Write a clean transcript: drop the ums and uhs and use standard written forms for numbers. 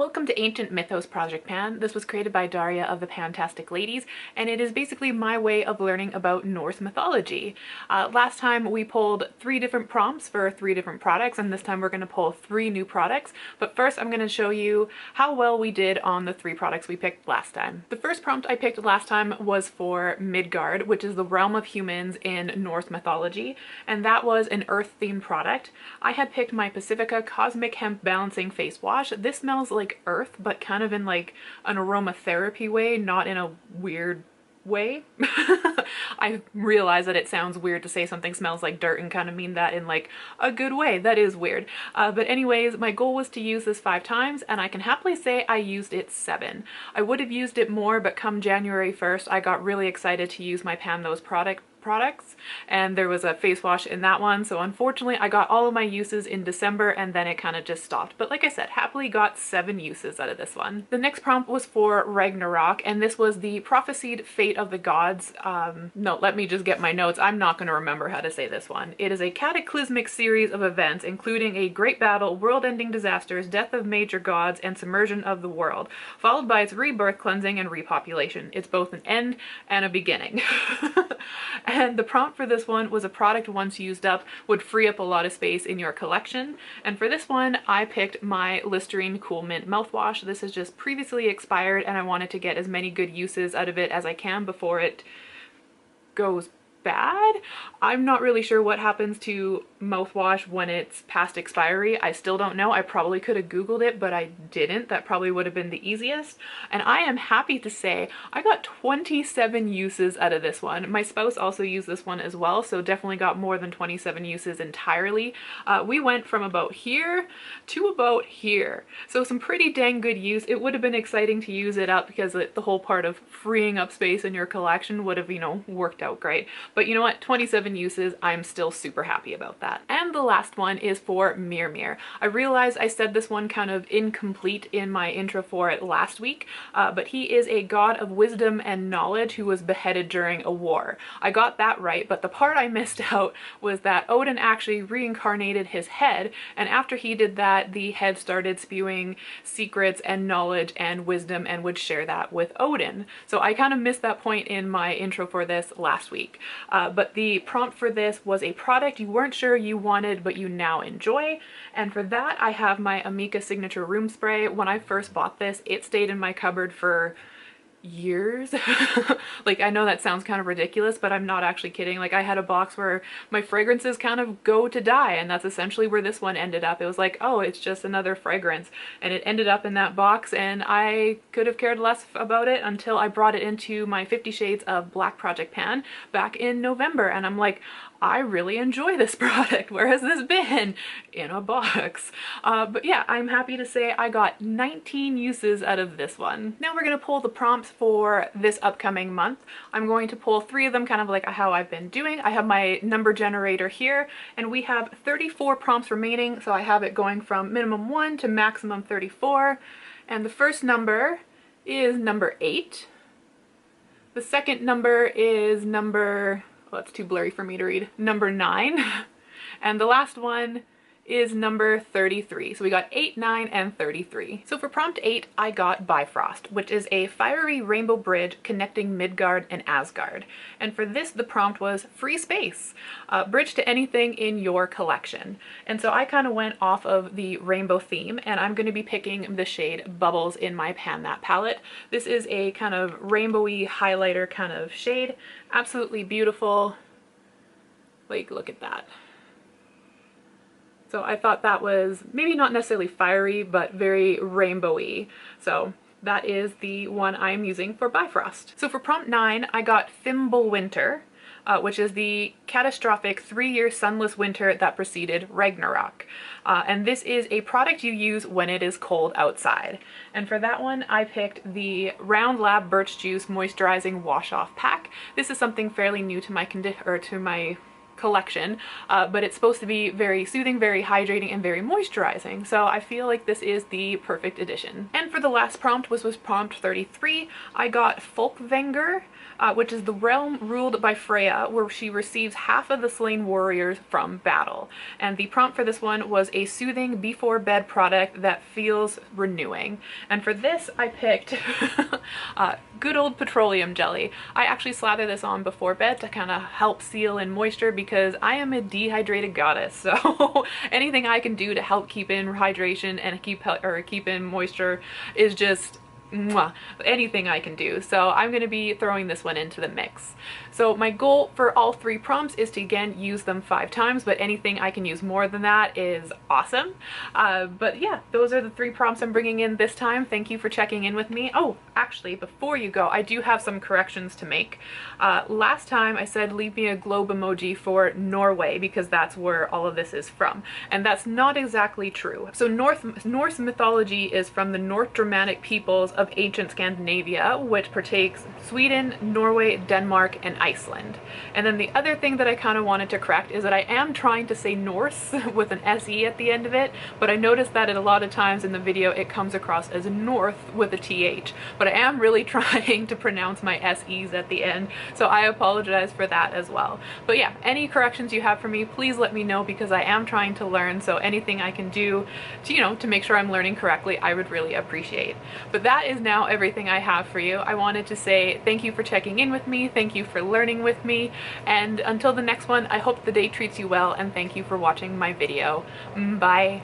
Welcome to Ancient Mythos Project Pan. This was created by Darya of the Pantastic ladies, and it is basically my way of learning about Norse mythology. Last time we pulled 3 different prompts for 3 different products, and this time we're going to pull 3 new products. But first I'm going to show you how well we did on the 3 products we picked last time. The first prompt I picked last time was for Midgard, which is the realm of humans in Norse mythology, and that was an earth-themed product. I had picked my Pacifica Cosmic Hemp Balancing Face Wash. This smells like earth, but kind of in like an aromatherapy way, not in a weird way. I realize that it sounds weird to say something smells like dirt and kind of mean that in like a good way. That is weird. But anyways, my goal was to use this 5 times, and I can happily say I used it 7. I would have used it more, but come January 1st, I got really excited to use my Pan Those products, and there was a face wash in that one, so unfortunately I got all of my uses in December and then it kind of just stopped. But like I said, happily got 7 uses out of this one. The next prompt was for Ragnarok, and this was the prophesied fate of the gods. No, let me just get my notes. I'm not going to remember how to say this one. It is a cataclysmic series of events including a great battle, world-ending disasters, death of major gods, and submersion of the world, followed by its rebirth, cleansing, and repopulation. It's both an end and a beginning. And the prompt for this one was a product once used up would free up a lot of space in your collection. And for this one, I picked my Listerine Cool Mint mouthwash. This is just previously expired, and I wanted to get as many good uses out of it as I can before it goes bad. I'm not really sure what happens to mouthwash when it's past expiry. I still don't know. I probably could have Googled it, but I didn't. That probably would have been the easiest. And I am happy to say I got 27 uses out of this one. My spouse also used this one as well, so definitely got more than 27 uses entirely. We went from about here to about here. So some pretty dang good use. It would have been exciting to use it up because the whole part of freeing up space in your collection would have, you know, worked out great. But you know what? 27 uses, I'm still super happy about that. And the last one is for Mimir. I realized I said this one kind of incomplete in my intro for it last week, but he is a god of wisdom and knowledge who was beheaded during a war. I got that right, but the part I missed out was that Odin actually reincarnated his head, and after he did that, the head started spewing secrets and knowledge and wisdom and would share that with Odin. So I kind of missed that point in my intro for this last week. But the prompt for this was a product you weren't sure you wanted but you now enjoy, and for that I have my Amica Signature Room Spray. When I first bought this, it stayed in my cupboard for years. Like, I know that sounds kind of ridiculous, but I'm not actually kidding. Like, I had a box where my fragrances kind of go to die, and that's essentially where this one ended up. It was like, oh, it's just another fragrance, and it ended up in that box, and I could have cared less about it until I brought it into my 50 Shades of Black Project Pan back in November, and I'm like, I really enjoy this product. Where has this been? In a box. But yeah, I'm happy to say I got 19 uses out of this one. Now we're going to pull the prompts for this upcoming month. I'm going to pull 3 of them kind of like how I've been doing. I have my number generator here, and we have 34 prompts remaining, so I have it going from minimum 1 to maximum 34. And the first number is number 8. The second number is number... well, it's too blurry for me to read. Number 9. And the last one is number 33. So we got 8, 9, and 33. So for prompt 8, I got Bifrost, which is a fiery rainbow bridge connecting Midgard and Asgard. And for this, the prompt was free space, bridge to anything in your collection. And so I kind of went off of the rainbow theme, and I'm going to be picking the shade Bubbles in my Pan That palette. This is a kind of rainbowy highlighter kind of shade. Absolutely beautiful. Like, look at that. So I thought that was maybe not necessarily fiery, but very rainbowy. So that is the one I'm using for Bifrost. So for prompt 9, I got Fimbulwinter, which is the catastrophic 3-year sunless winter that preceded Ragnarok. And this is a product you use when it is cold outside. And for that one, I picked the Round Lab Birch Juice Moisturizing Wash Off Pack. This is something fairly new to my collection, but it's supposed to be very soothing, very hydrating, and very moisturizing. So I feel like this is the perfect addition. And for the last prompt, which was prompt 33, I got Folkvanger, which is the realm ruled by Freya, where she receives half of the slain warriors from battle. And the prompt for this one was a soothing before bed product that feels renewing. And for this, I picked good old petroleum jelly. I actually slather this on before bed to kind of help seal in moisture because I am a dehydrated goddess. So anything I can do to help keep in hydration and keep in moisture is just mwah, anything I can do. So I'm going to be throwing this one into the mix. So my goal for all 3 prompts is to again use them 5 times, but anything I can use more than that is awesome. But yeah, those are the 3 prompts I'm bringing in this time. Thank you for checking in with me. Oh, actually, before you go, I do have some corrections to make. Last time I said leave me a globe emoji for Norway because that's where all of this is from, and that's not exactly true. So Norse mythology is from the North Germanic peoples of ancient Scandinavia, which partakes Sweden, Norway, Denmark, and Iceland. And then the other thing that I kind of wanted to correct is that I am trying to say Norse with an SE at the end of it, but I noticed that a lot of times in the video it comes across as North with a TH, but I am really trying to pronounce my SEs at the end, so I apologize for that as well. But yeah, any corrections you have for me, please let me know because I am trying to learn, so anything I can do to, to make sure I'm learning correctly, I would really appreciate. But that is now everything I have for you. I wanted to say thank you for checking in with me, thank you for learning with me, and until the next one, I hope the day treats you well, and thank you for watching my video. Bye!